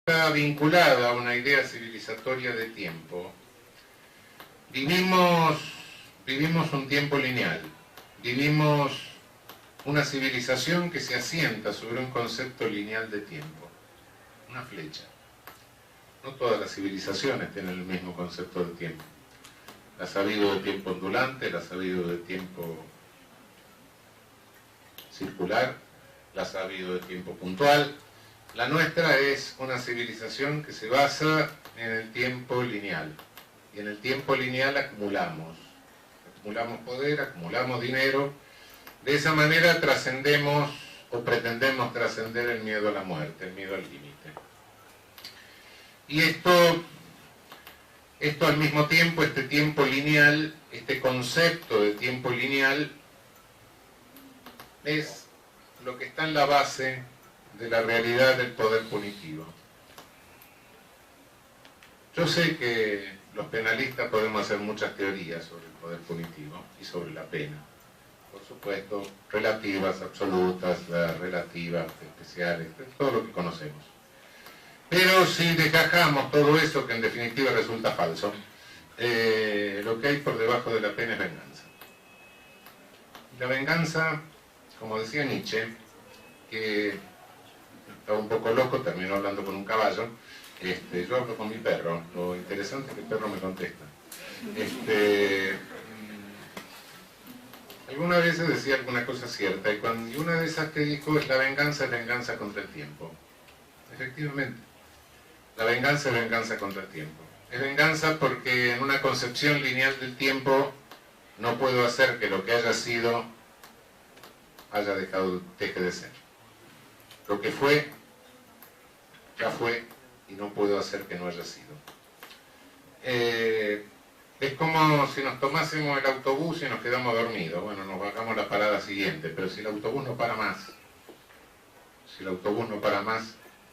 está vinculada a una idea civilizatoria de tiempo. Vivimos un tiempo lineal, vivimos una civilización que se asienta sobre un concepto lineal de tiempo, una flecha. No todas las civilizaciones tienen el mismo concepto de tiempo. Las ha habido de tiempo ondulante, las ha habido de tiempo circular, las ha habido de tiempo puntual. La nuestra es una civilización que se basa en el tiempo lineal. Y en el tiempo lineal acumulamos poder, acumulamos dinero. De esa manera trascendemos o pretendemos trascender el miedo a la muerte, el miedo al límite. Y esto al mismo tiempo, este tiempo lineal, este concepto de tiempo lineal, es lo que está en la base de la realidad del poder punitivo. Yo sé que los penalistas podemos hacer muchas teorías sobre el poder punitivo y sobre la pena. Por supuesto, relativas, absolutas, relativas, especiales, todo lo que conocemos. Pero si desgajamos todo eso, que en definitiva resulta falso, lo que hay por debajo de la pena es venganza. La venganza, como decía Nietzsche, que estaba un poco loco, terminó hablando con un caballo. Yo hablo con mi perro, lo interesante es que el perro me contesta. Alguna vez decía alguna cosa cierta, y una de esas que dijo es: la venganza contra el tiempo. Efectivamente, la venganza es venganza contra el tiempo. Es venganza porque en una concepción lineal del tiempo no puedo hacer que lo que haya sido deje de ser. Lo que fue, ya fue, y no puedo hacer que no haya sido. Es como si nos tomásemos el autobús y nos quedamos dormidos. Bueno, nos bajamos la parada siguiente, pero si el autobús no para más,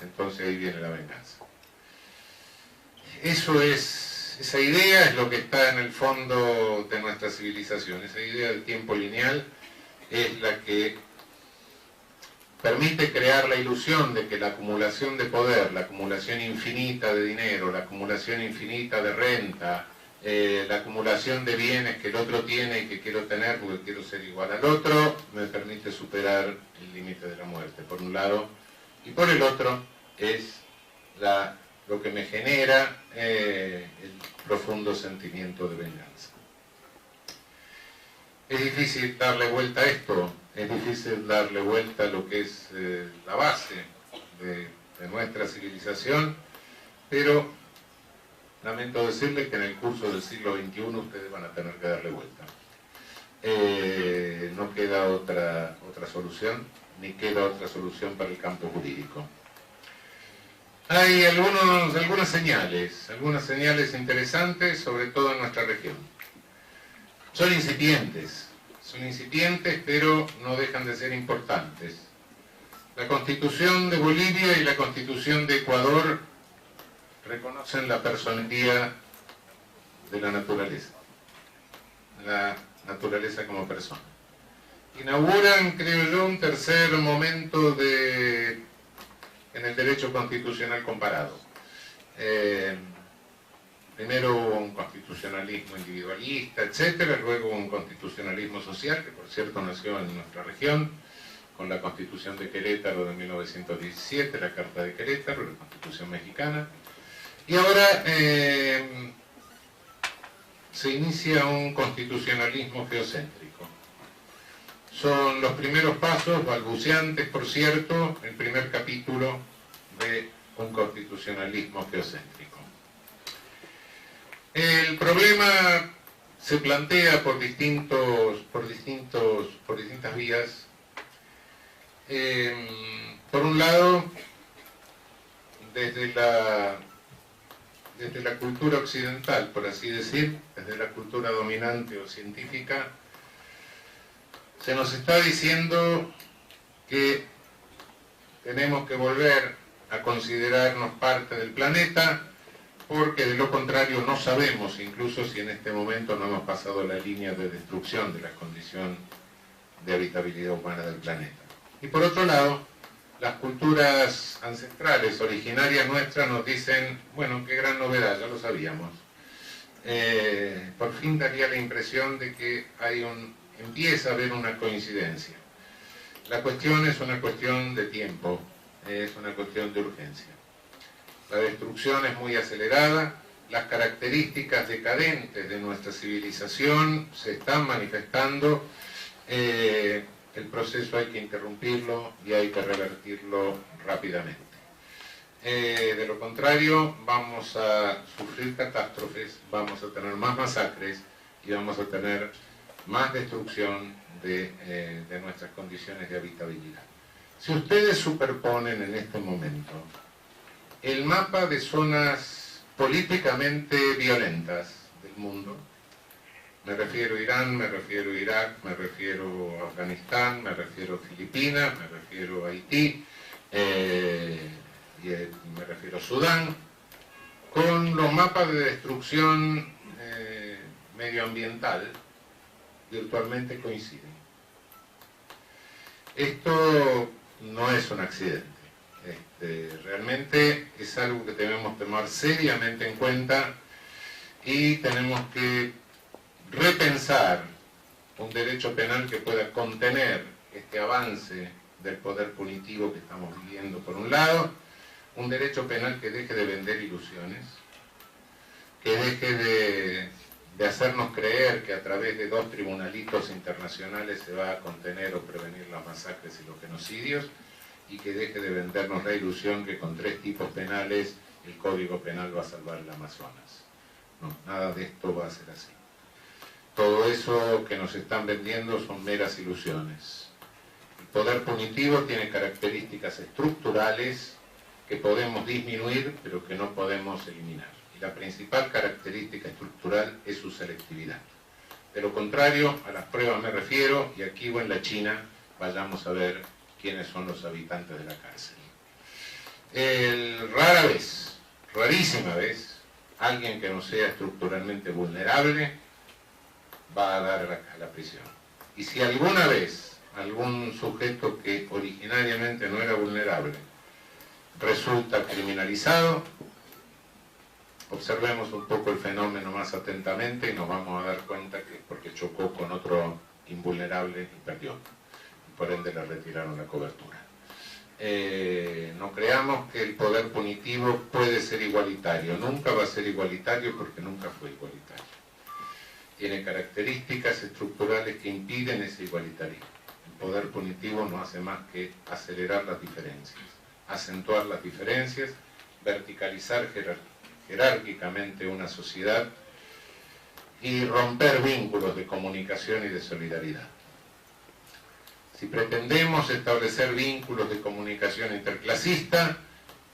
entonces ahí viene la venganza. Esa idea es lo que está en el fondo de nuestra civilización. Esa idea del tiempo lineal es la que permite crear la ilusión de que la acumulación de poder, la acumulación infinita de dinero, la acumulación infinita de renta, la acumulación de bienes que el otro tiene y que quiero tener porque quiero ser igual al otro, me permite superar el límite de la muerte, por un lado. Y por el otro es lo que me genera el profundo sentimiento de venganza. Es difícil darle vuelta a esto, es difícil darle vuelta a lo que es la base de nuestra civilización, pero lamento decirles que en el curso del siglo XXI ustedes van a tener que darle vuelta. No queda otra solución, ni queda otra solución para el campo jurídico. Hay algunas señales interesantes, sobre todo en nuestra región. Son incipientes, pero no dejan de ser importantes. La Constitución de Bolivia y la Constitución de Ecuador reconocen la personería de la naturaleza como persona. Inauguran, creo yo, un tercer momento en el derecho constitucional comparado. Primero hubo un constitucionalismo individualista, etcétera, luego un constitucionalismo social, que por cierto nació en nuestra región, con la Constitución de Querétaro de 1917, la Carta de Querétaro, la Constitución mexicana, y ahora se inicia un constitucionalismo geocéntrico. Son los primeros pasos, balbuceantes por cierto, el primer capítulo de un constitucionalismo geocéntrico. El problema se plantea por distintas vías. Por un lado, desde la cultura occidental, por así decir, desde la cultura dominante o científica, se nos está diciendo que tenemos que volver a considerarnos parte del planeta, porque de lo contrario no sabemos, incluso si en este momento no hemos pasado la línea de destrucción de la condición de habitabilidad humana del planeta. Y por otro lado, las culturas ancestrales, originarias nuestras, nos dicen, bueno, qué gran novedad, ya lo sabíamos. Por fin daría la impresión de que empieza a haber una coincidencia. La cuestión es una cuestión de tiempo, es una cuestión de urgencia. La destrucción es muy acelerada, las características decadentes de nuestra civilización se están manifestando, el proceso hay que interrumpirlo y hay que revertirlo rápidamente. De lo contrario, vamos a sufrir catástrofes, vamos a tener más masacres y vamos a tener más destrucción de nuestras condiciones de habitabilidad. Si ustedes superponen en este momento el mapa de zonas políticamente violentas del mundo, me refiero a Irán, me refiero a Irak, me refiero a Afganistán, me refiero a Filipinas, me refiero a Haití, y me refiero a Sudán, con los mapas de destrucción medioambiental, virtualmente coinciden. Esto no es un accidente. Realmente es algo que debemos tomar seriamente en cuenta y tenemos que repensar un derecho penal que pueda contener este avance del poder punitivo que estamos viviendo por un lado, un derecho penal que deje de vender ilusiones, que deje de hacernos creer que a través de 2 tribunalitos internacionales se va a contener o prevenir las masacres y los genocidios, y que deje de vendernos la ilusión que con 3 tipos penales el Código Penal va a salvar el Amazonas. No, nada de esto va a ser así. Todo eso que nos están vendiendo son meras ilusiones. El poder punitivo tiene características estructurales que podemos disminuir, pero que no podemos eliminar. Y la principal característica estructural es su selectividad. De lo contrario, a las pruebas me refiero, y aquí o en la China, vayamos a ver quiénes son los habitantes de la cárcel. Rara vez, rarísima vez, alguien que no sea estructuralmente vulnerable va a dar a la prisión. Y si alguna vez algún sujeto que originariamente no era vulnerable resulta criminalizado, observemos un poco el fenómeno más atentamente y nos vamos a dar cuenta que es porque chocó con otro invulnerable y perdió. Y por ende le retiraron la cobertura. No creamos que el poder punitivo puede ser igualitario. Nunca va a ser igualitario porque nunca fue igualitario. Tiene características estructurales que impiden ese igualitarismo. El poder punitivo no hace más que acelerar las diferencias, acentuar las diferencias, verticalizar jerárquicamente una sociedad y romper vínculos de comunicación y de solidaridad. Si pretendemos establecer vínculos de comunicación interclasista,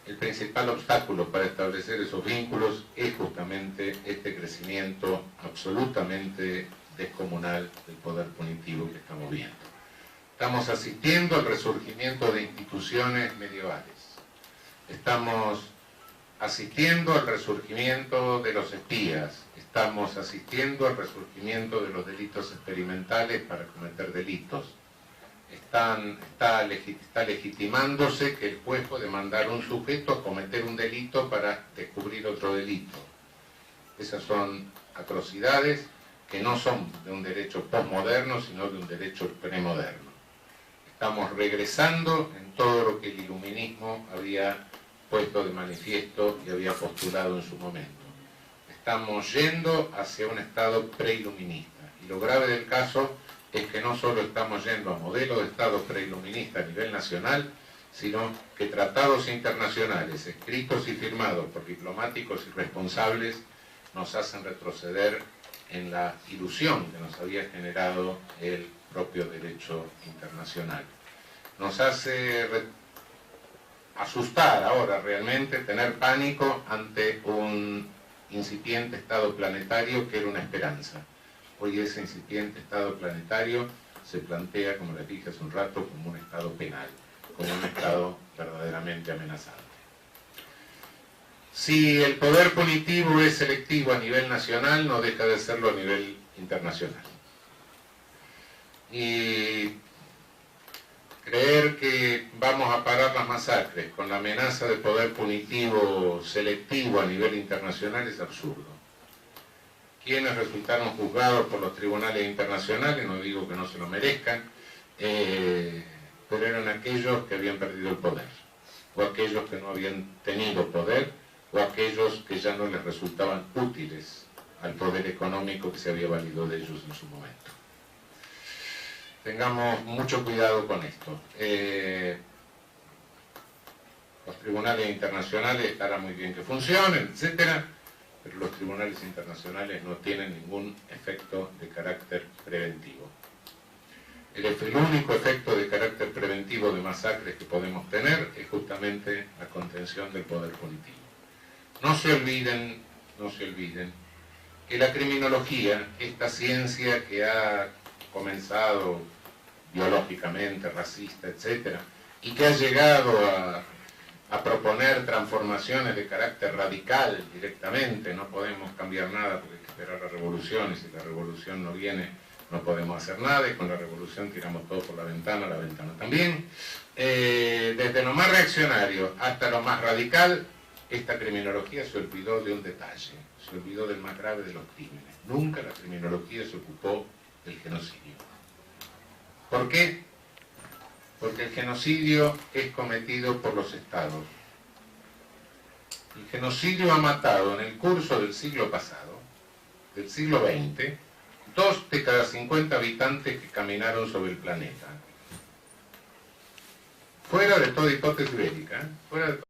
el principal obstáculo para establecer esos vínculos es justamente este crecimiento absolutamente descomunal del poder punitivo que estamos viendo. Estamos asistiendo al resurgimiento de instituciones medievales. Estamos asistiendo al resurgimiento de los espías. Estamos asistiendo al resurgimiento de los delitos experimentales para cometer delitos. Está legitimándose que el juez puede mandar a un sujeto a cometer un delito para descubrir otro delito. Esas son atrocidades que no son de un derecho posmoderno, sino de un derecho premoderno. Estamos regresando en todo lo que el iluminismo había puesto de manifiesto y había postulado en su momento. Estamos yendo hacia un estado preiluminista. Y lo grave del caso es que no solo estamos yendo a modelo de Estado preiluminista a nivel nacional, sino que tratados internacionales, escritos y firmados por diplomáticos y responsables, nos hacen retroceder en la ilusión que nos había generado el propio derecho internacional. Nos hace asustar ahora realmente, tener pánico ante un incipiente Estado planetario que era una esperanza. Hoy ese incipiente Estado planetario se plantea, como les dije hace un rato, como un Estado penal, como un Estado verdaderamente amenazante. Si el poder punitivo es selectivo a nivel nacional, no deja de serlo a nivel internacional. Y Creer que vamos a parar las masacres con la amenaza de poder punitivo selectivo a nivel internacional es absurdo. Quienes resultaron juzgados por los tribunales internacionales, no digo que no se lo merezcan, pero eran aquellos que habían perdido el poder, o aquellos que no habían tenido poder, o aquellos que ya no les resultaban útiles al poder económico que se había valido de ellos en su momento. Tengamos mucho cuidado con esto. Los tribunales internacionales estará muy bien que funcionen, etcétera, pero los tribunales internacionales no tienen ningún efecto de carácter preventivo. El único efecto de carácter preventivo de masacres que podemos tener es justamente la contención del poder punitivo. No se olviden que la criminología, esta ciencia que ha comenzado biológicamente, racista, etcétera, y que ha llegado a proponer transformaciones de carácter radical directamente, no podemos cambiar nada porque hay que esperar la revolución, y si la revolución no viene no podemos hacer nada, y con la revolución tiramos todo por la ventana también. Desde lo más reaccionario hasta lo más radical, esta criminología se olvidó de un detalle, se olvidó del más grave de los crímenes. Nunca la criminología se ocupó del genocidio. ¿Por qué? Porque el genocidio es cometido por los estados. El genocidio ha matado en el curso del siglo pasado, del siglo XX, 2 de cada 50 habitantes que caminaron sobre el planeta. Fuera de toda hipótesis bélica, fuera de